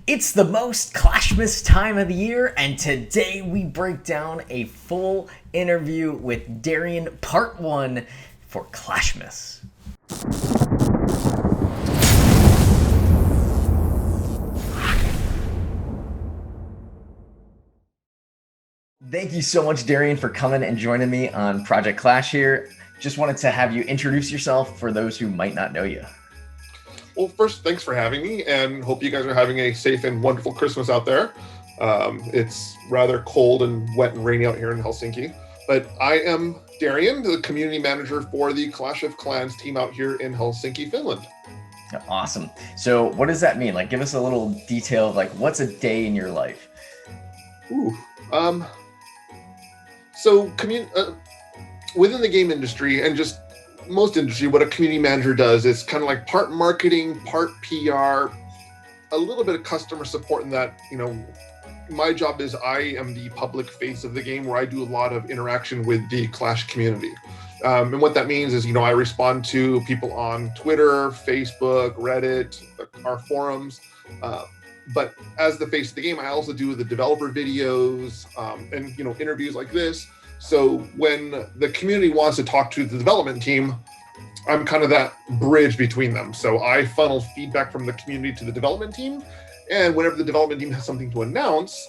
It's the most Clashmas time of the year, and today we break down a full interview with Darian, part 1 for Clashmas. Thank you so much, Darian, for coming and joining me on Project Clash here. Just wanted to have you introduce yourself for those who might not know you. Well, first, thanks for having me, and hope you guys are having a safe and wonderful Christmas out there. It's rather cold and wet and rainy out here in Helsinki, but I am Darian, the community manager for the Clash of Clans team out here in Helsinki, Finland. Awesome. So what does that mean? Like, give us a little detail of, like, what's a day in your life? Within the game industry and just most industry, what a community manager does is kind of like part marketing, part PR, a little bit of customer support in that, my job is I am the public face of the game where I do a lot of interaction with the Clash community. And what that means is, I respond to people on Twitter, Facebook, Reddit, our forums. But as the face of the game, I also do the developer videos and interviews like this. So when the community wants to talk to the development team, I'm kind of that bridge between them. So I funnel feedback from the community to the development team. And whenever the development team has something to announce,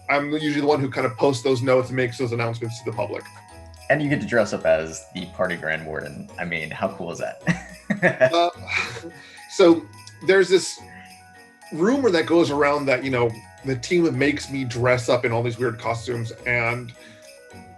I'm usually the one who kind of posts those notes and makes those announcements to the public. And you get to dress up as the party grand warden. I mean, how cool is that? So there's this rumor that goes around that, the team makes me dress up in all these weird costumes. And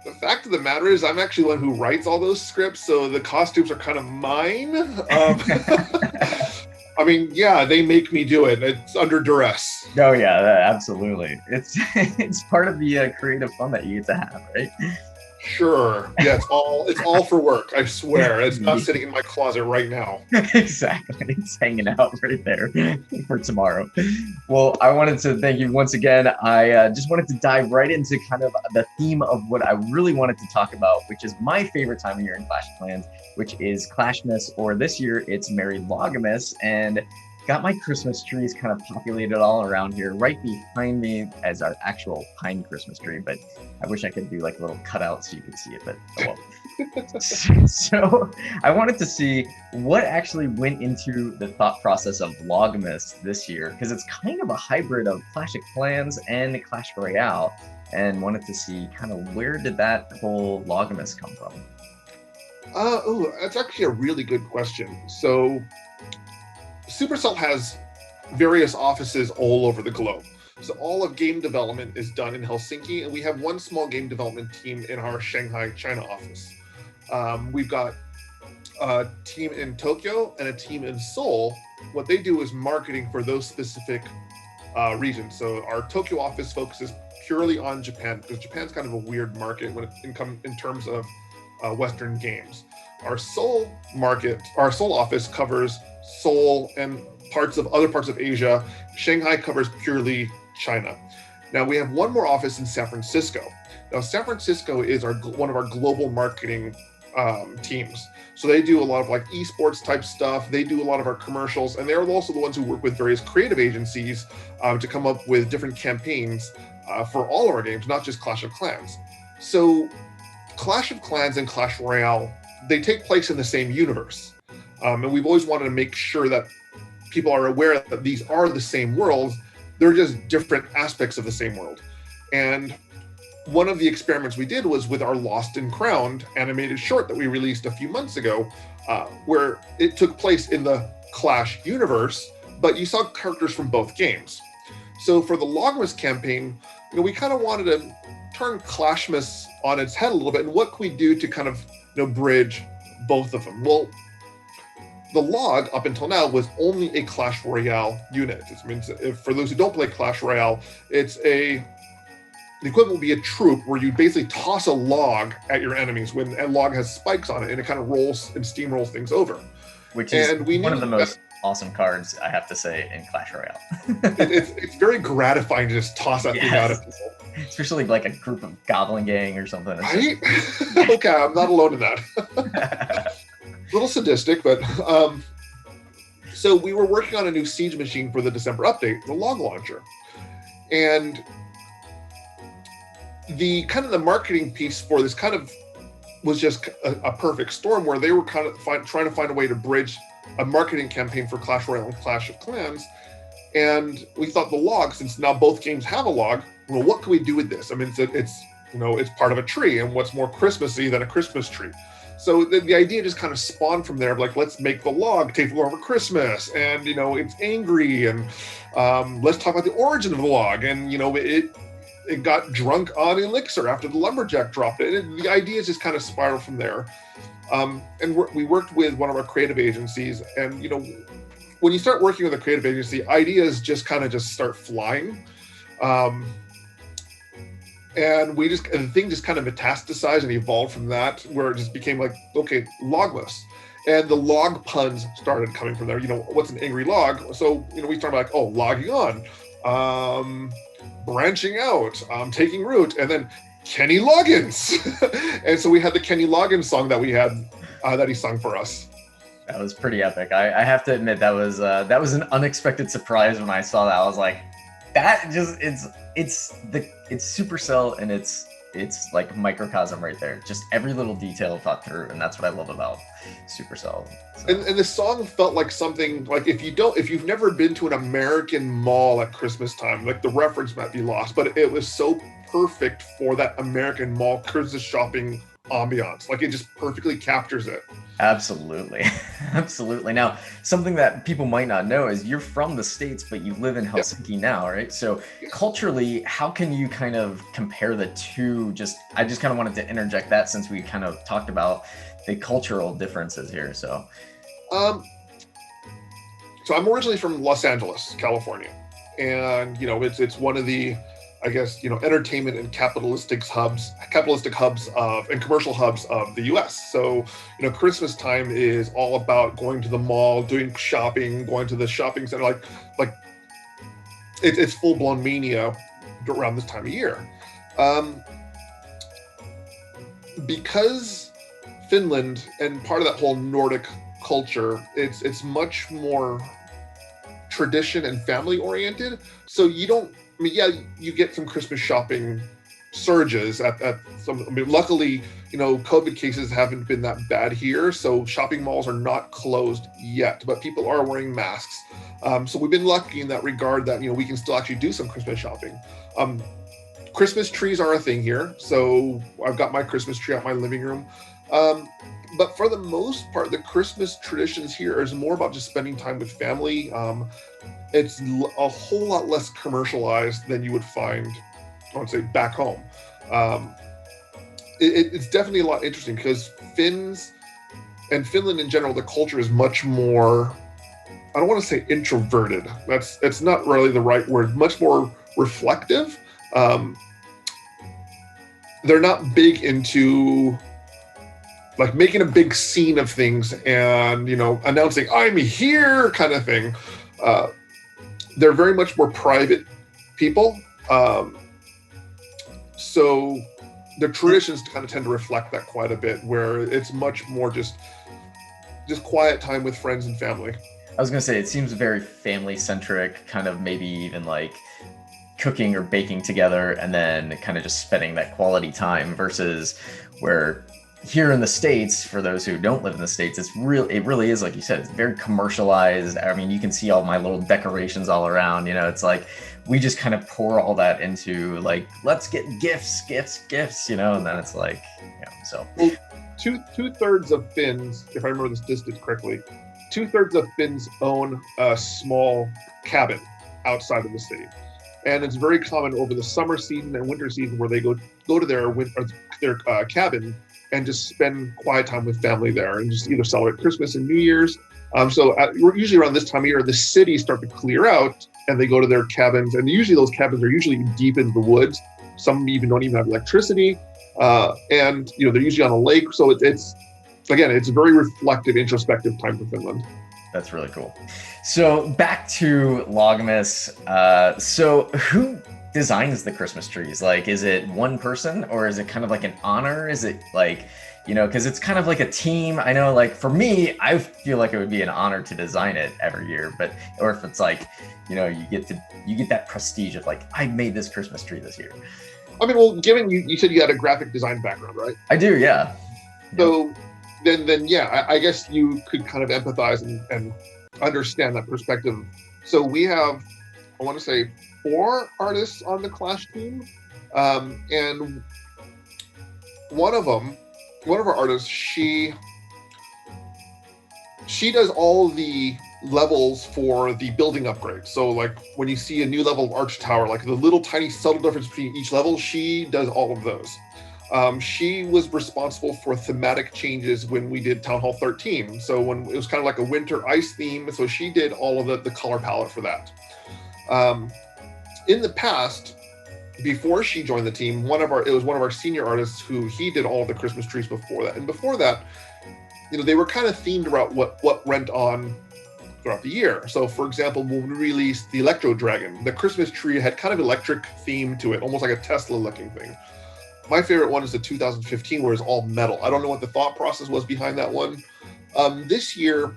the fact of the matter is I'm actually the one who writes all those scripts, so the costumes are kind of mine. I mean, yeah, they make me do it. It's under duress. Oh yeah, absolutely. It's part of the creative fun that you get to have, right? Sure. Yeah, it's all for work. I swear. It's not sitting in my closet right now. Exactly. It's hanging out right there for tomorrow. Well, I wanted to thank you once again. I just wanted to dive right into kind of the theme of what I really wanted to talk about, which is my favorite time of year in Clash of Clans, which is Clashmas, or this year it's Merry Logmas, and got my Christmas trees kind of populated all around here. Right behind me as our actual pine Christmas tree, but I wish I could do like a little cutout so you could see it, but oh well. So I wanted to see what actually went into the thought process of Logmas this year, because it's kind of a hybrid of Clash of Clans and Clash Royale, and wanted to see kind of where did that whole Logmas come from? That's actually a really good question. So Supercell has various offices all over the globe. So all of game development is done in Helsinki, and we have one small game development team in our Shanghai, China office. We've got a team in Tokyo and a team in Seoul. What they do is marketing for those specific regions. So our Tokyo office focuses purely on Japan, because Japan's kind of a weird market in terms of Western games. Our Seoul office covers Seoul and other parts of Asia. Shanghai covers purely China. Now we have one more office in San Francisco. Now San Francisco is one of our global marketing teams. So they do a lot of like esports type stuff. They do a lot of our commercials, and they're also the ones who work with various creative agencies to come up with different campaigns for all of our games, not just Clash of Clans. So Clash of Clans and Clash Royale, they take place in the same universe. And we've always wanted to make sure that people are aware that these are the same worlds. They're just different aspects of the same world. And one of the experiments we did was with our Lost and Crowned animated short that we released a few months ago, where it took place in the Clash universe, but you saw characters from both games. So for the Logmas campaign, we kind of wanted to turn Clashmas on its head a little bit, and what can we do to kind of bridge both of them? Well, the log up until now was only a Clash Royale unit. It means for those who don't play Clash Royale, the equivalent would be a troop where you basically toss a log at your enemies when a log has spikes on it, and it kind of rolls and steamrolls things over. Which is one of the most awesome cards, I have to say, in Clash Royale. It's very gratifying to just toss that thing out at people. Especially like a group of Goblin Gang or something. Right? Okay, I'm not alone in that. A little sadistic, but So we were working on a new Siege machine for the December update, the log launcher. And the marketing piece for this kind of was just a perfect storm, where they were kind of trying to find a way to bridge a marketing campaign for Clash Royale and Clash of Clans. And we thought the log, since now both games have a log, well, what can we do with this? I mean, it's part of a tree, and what's more Christmassy than a Christmas tree? So the idea just kind of spawned from there, like, let's make the log take over Christmas, and it's angry, and let's talk about the origin of the log, and it got drunk on elixir after the lumberjack dropped it. And the ideas just kind of spiraled from there. And we worked with one of our creative agencies, and when you start working with a creative agency, ideas just start flying. And the thing just kind of metastasized and evolved from that, where it just became like, okay, Logmas. And the log puns started coming from there. What's an angry log? So, we started like, oh, logging on, branching out, taking root, and then Kenny Loggins. And so we had the Kenny Loggins song that we had, that he sung for us. That was pretty epic. I have to admit, that was an unexpected surprise when I saw that. I was like, it's Supercell, and it's like microcosm right there. Just every little detail thought through, and that's what I love about Supercell. So. And the song felt like something like, if you've never been to an American mall at Christmas time, like the reference might be lost, but it was so perfect for that American mall Christmas shopping ambiance. Like, it just perfectly captures it. Absolutely. Absolutely. Now, something that people might not know is you're from the States, but you live in Helsinki now, right? So culturally, how can you kind of compare the two? I just kind of wanted to interject that, since we kind of talked about the cultural differences here. So I'm originally from Los Angeles, California. And, it's one of the, I guess, entertainment and capitalistic hubs and commercial hubs of the US. So, Christmas time is all about going to the mall, doing shopping, going to the shopping center, like it's full blown mania around this time of year. Because Finland and part of that whole Nordic culture, it's much more tradition and family oriented. So you get some Christmas shopping surges at some. Luckily, COVID cases haven't been that bad here, so shopping malls are not closed yet, but people are wearing masks. So we've been lucky in that regard that we can still actually do some Christmas shopping. Christmas trees are a thing here, so I've got my Christmas tree out my living room. But for the most part, the Christmas traditions here is more about just spending time with family. It's a whole lot less commercialized than you would find, I would say, back home. It's definitely a lot interesting, because Finns and Finland in general, the culture is much more, I don't want to say introverted. It's not really the right word. Much more reflective. They're not big into like making a big scene of things and, announcing I'm here kind of thing. They're very much more private people. So the traditions kind of tend to reflect that quite a bit, where it's much more just quiet time with friends and family. I was going to say, it seems very family centric, kind of maybe even like cooking or baking together and then kind of just spending that quality time, versus where here in the States, for those who don't live in the States, it really is, like you said, it's very commercialized. I mean, you can see all my little decorations all around, it's like, we just kind of pour all that into like, let's get gifts, and then it's like, so. Well, two-thirds of Finns, if I remember this distance correctly, 2/3 of Finns own a small cabin outside of the city. And it's very common over the summer season and winter season where they go to their cabin and just spend quiet time with family there and just either celebrate Christmas and New Year's. Usually around this time of year, the cities start to clear out and they go to their cabins. And usually those cabins are usually deep in the woods. Some even don't even have electricity. And they're usually on a lake. So it's a very reflective, introspective time for Finland. That's really cool. So back to Logmas. So who designs the Christmas trees? Like, is it one person, or is it kind of like an honor? Is it like, because it's kind of like a team. I know, like for me, I feel like it would be an honor to design it every year, or if it's like, you get that prestige of like, I made this Christmas tree this year. I mean, well, given you said you had a graphic design background, right? I do, yeah. So then yeah, I guess you could kind of empathize and understand that perspective. So we have, I want to say, 4 artists on the Clash team, and one of our artists, she does all the levels for the building upgrade. So like when you see a new level of Arch Tower, like the little tiny subtle difference between each level, she does all of those. She was responsible for thematic changes when we did Town Hall 13. So when it was kind of like a winter ice theme, so she did all of the color palette for that. In the past, before she joined the team, it was one of our senior artists who he did all of the Christmas trees before that. And before that, they were kind of themed around what went on throughout the year. So for example, when we released the Electro Dragon, the Christmas tree had kind of electric theme to it, almost like a Tesla looking thing. My favorite one is the 2015, where it's all metal. I don't know what the thought process was behind that one. This year,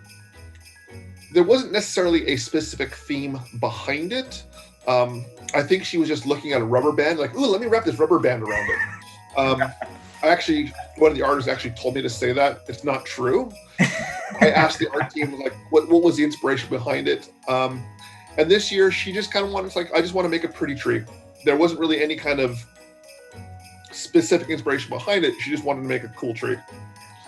there wasn't necessarily a specific theme behind it. I think she was just looking at a rubber band, like, ooh, let me wrap this rubber band around it. One of the artists actually told me to say that. It's not true. I asked the art team, like, what was the inspiration behind it? And this year, she just kind of wanted, like, I just want to make a pretty tree. There wasn't really any kind of specific inspiration behind it. She just wanted to make a cool tree.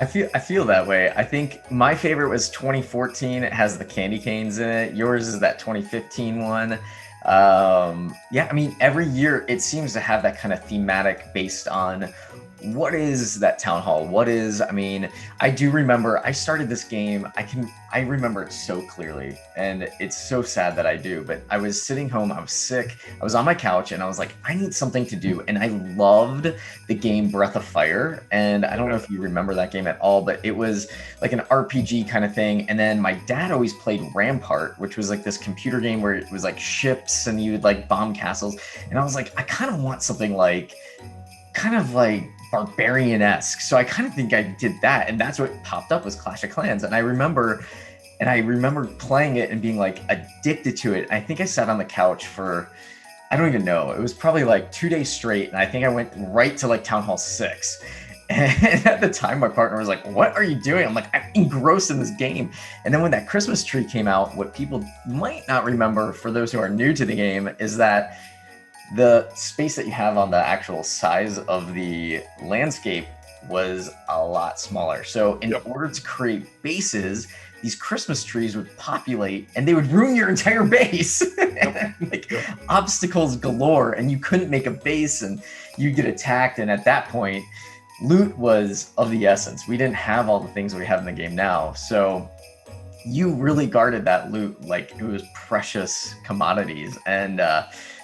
I feel that way. I think my favorite was 2014. It has the candy canes in it. Yours is that 2015 one. Yeah, I mean, every year it seems to have that kind of thematic based on what is that town hall? I do remember I started this game. I remember it so clearly, and it's so sad that I do, but I was sitting home, I was sick, I was on my couch, and I was like, I need something to do. And I loved the game Breath of Fire. And I don't know if you remember that game at all, but it was like an RPG kind of thing. And then my dad always played Rampart, which was like this computer game where it was like ships and you would like bomb castles. And I was like, I kind of want something like, barbarian-esque. So I kind of think I did that, and that's what popped up was Clash of Clans. And I remember playing it and being like addicted to it. I think I sat on the couch for, I don't even know, it was probably like 2 days straight, and I think I went right to like Town Hall 6. And at the time my partner was like, what are you doing? I'm like, I'm engrossed in this game. And then when that Christmas tree came out, what people might not remember, for those who are new to the game, is that the space that you have on the actual size of the landscape was a lot smaller. So in order to create bases, these Christmas trees would populate and they would ruin your entire base. Obstacles galore, and you couldn't make a base and you get attacked. And at that point, loot was of the essence. We didn't have all the things we have in the game now. So you really guarded that loot like it was precious commodities. And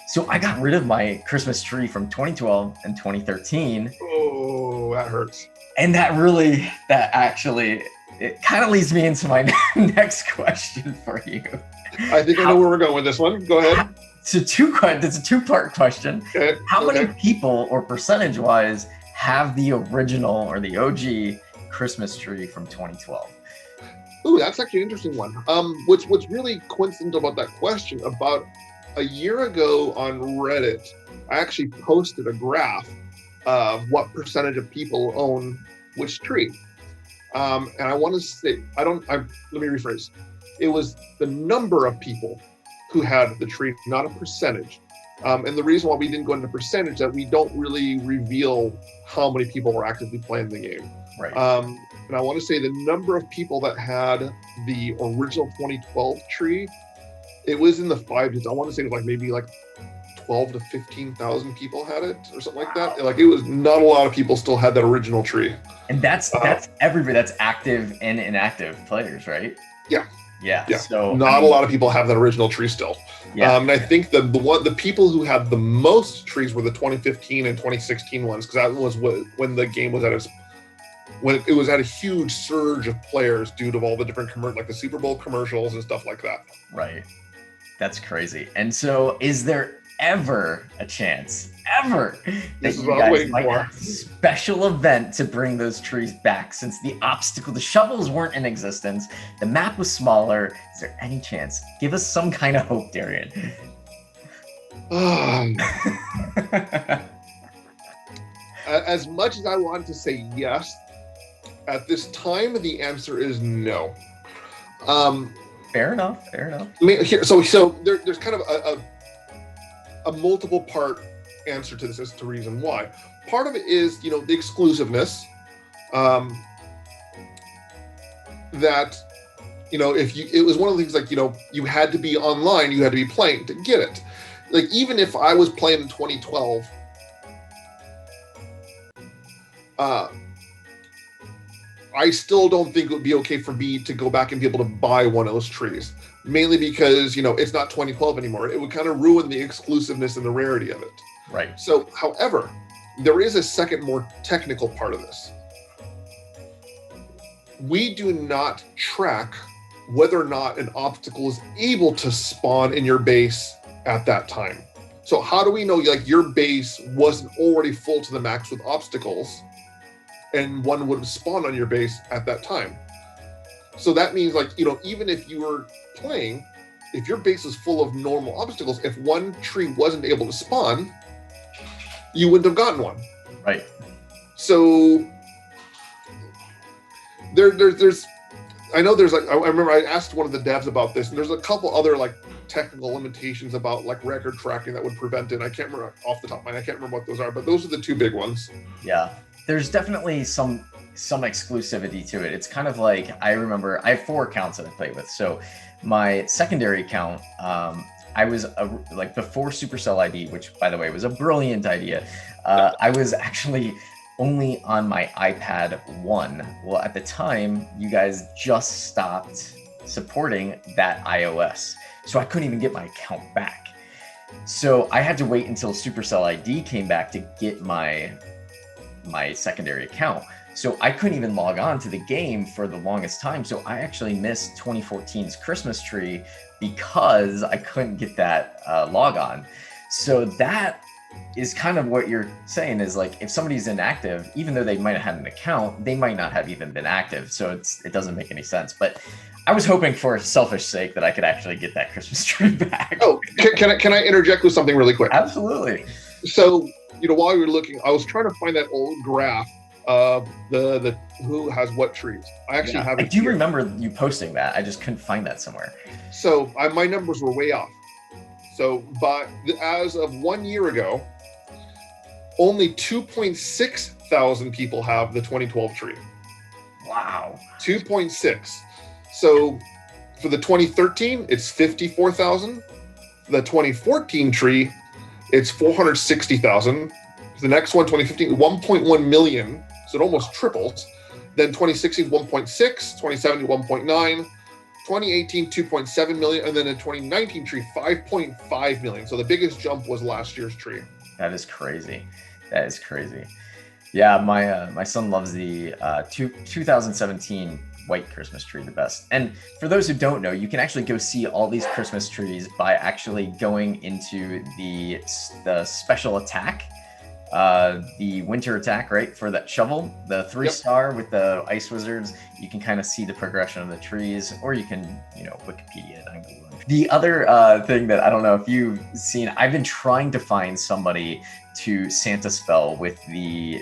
so I got rid of my Christmas tree from 2012 and 2013. Oh, that hurts. And that actually, it kind of leads me into my next question for you. I think I know where we're going with this one. Go ahead. It's a two-part question. Okay. How many people, or percentage-wise, have the original or the OG Christmas tree from 2012? Ooh, that's actually an interesting one. What's really coincidental about that question, about a year ago on Reddit, I actually posted a graph of what percentage of people own which tree. And I want to say, let me rephrase. It was the number of people who had the tree, not a percentage. And the reason why we didn't go into percentage, that we don't really reveal how many people were actively playing the game. Right. And I want to say the number of people that had the original 2012 tree, it was in the 5 digits. I want to say it was like maybe like 12 to 15,000 people had it or something like that. Like, it was not a lot of people still had that original tree. And that's everybody, that's active and inactive players, right? Yeah. Yeah. So not a lot of people have that original tree still. Yeah. And I think the people who had the most trees were the 2015 and 2016 ones, because that was when the game was at a huge surge of players due to all the different like the Super Bowl commercials and stuff like that. Right. That's crazy. And so is there ever a chance, ever, that This is you what I'm guys waiting might for. have a special event to bring those trees back, since the shovels weren't in existence, the map was smaller. Is there any chance? Give us some kind of hope, Darian. As much as I want to say yes, at this time, the answer is no. Fair enough. Fair enough. I mean, there's kind of a multiple part answer to this as to reason why. Part of it is, the exclusiveness. That, it was one of the things, like, you had to be online, you had to be playing to get it. Like, even if I was playing in 2012, I still don't think it would be okay for me to go back and be able to buy one of those trees. Mainly because, it's not 2012 anymore. It would kind of ruin the exclusiveness and the rarity of it. Right. So, however, there is a second, more technical part of this. We do not track whether or not an obstacle is able to spawn in your base at that time. So how do we know, like, your base wasn't already full to the max with obstacles and one would have spawned on your base at that time? So that means, like, even if you were playing, if your base is full of normal obstacles, if one tree wasn't able to spawn, you wouldn't have gotten one. Right. So there's I know there's, like, I remember I asked one of the devs about this, and there's a couple other, like, technical limitations about, like, record tracking that would prevent it. I can't remember off the top of my mind. I can't remember what those are, but those are the two big ones. Yeah, there's definitely some exclusivity to it. It's kind of like, I remember I have 4 accounts that I play with. So my secondary account, I was like, before Supercell ID, which, by the way, was a brilliant idea. I was actually only on my iPad 1. Well, at the time, you guys just stopped supporting that iOS, so I couldn't even get my account back. So I had to wait until Supercell ID came back to get my secondary account. So I couldn't even log on to the game for the longest time. So I actually missed 2014's Christmas tree because I couldn't get that log on. So that is kind of what you're saying, is like, if somebody's inactive, even though they might have had an account, they might not have even been active. So it doesn't make any sense. But I was hoping, for selfish sake, that I could actually get that Christmas tree back. Oh, can I interject with something really quick? Absolutely. So, while you were looking, I was trying to find that old graph of the who has what trees. I actually have it. I do remember you posting that. I just couldn't find that somewhere. So my numbers were way off. So, but as of 1 year ago, only 2.6 thousand people have the 2012 tree. Wow. 2.6. So for the 2013, it's 54,000. The 2014 tree, it's 460,000. The next one, 2015, 1.1 million. So it almost triples. Then 2016, 1.6, 2017, 1.9. 2018, 2.7 million, and then in 2019 tree, 5.5 million. So the biggest jump was last year's tree. That is crazy. That is crazy. Yeah, my son loves the 2017 white Christmas tree the best. And for those who don't know, you can actually go see all these Christmas trees by actually going into the special attack. The winter attack, right, for that shovel, the 3-star with the ice wizards. You can kind of see the progression of the trees, or you can, Wikipedia it. I'm Googling. The other thing that I don't know if you've seen, I've been trying to find somebody to Santa spell with the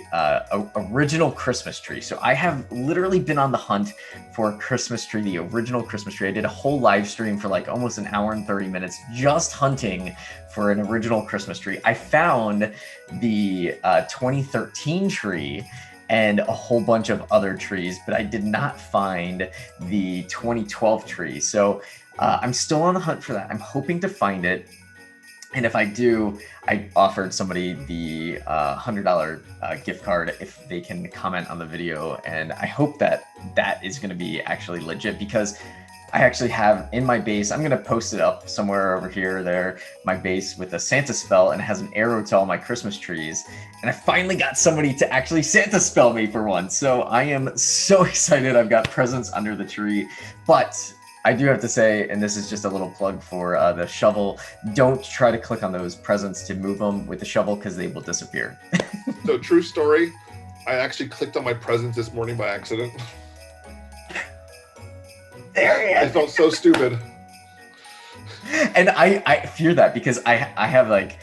original Christmas tree. So I have literally been on the hunt for a Christmas tree, the original Christmas tree. I did a whole live stream for like almost an hour and 30 minutes just hunting for an original Christmas tree. I found the 2013 tree and a whole bunch of other trees, but I did not find the 2012 tree. So I'm still on the hunt for that. I'm hoping to find it. And if I do, I offered somebody the $100 gift card if they can comment on the video. And I hope that that is going to be actually legit, because I actually have in my base, I'm going to post it up somewhere over here or there, my base with a Santa spell, and it has an arrow to all my Christmas trees. And I finally got somebody to actually Santa spell me for once. So I am so excited. I've got presents under the tree. But I do have to say, and this is just a little plug for the shovel, don't try to click on those presents to move them with the shovel because they will disappear. So true story, I actually clicked on my presents this morning by accident. Darian! I felt so stupid. And I fear that because I have like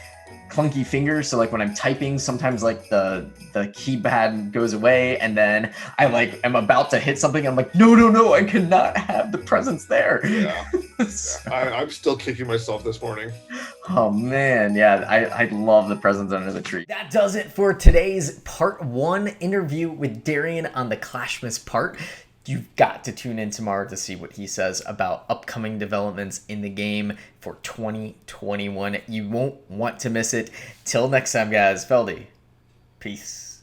clunky fingers, so like when I'm typing, sometimes like the keypad goes away, and then I like am about to hit something. I'm like, no, I cannot have the presents there. Yeah. So- I'm still kicking myself this morning. Oh man, yeah, I love the presents under the tree. That does it for today's part 1 interview with Darian on the Clashmas part. You've got to tune in tomorrow to see what he says about upcoming developments in the game for 2021. You won't want to miss it. Till next time, guys. Feldy, peace.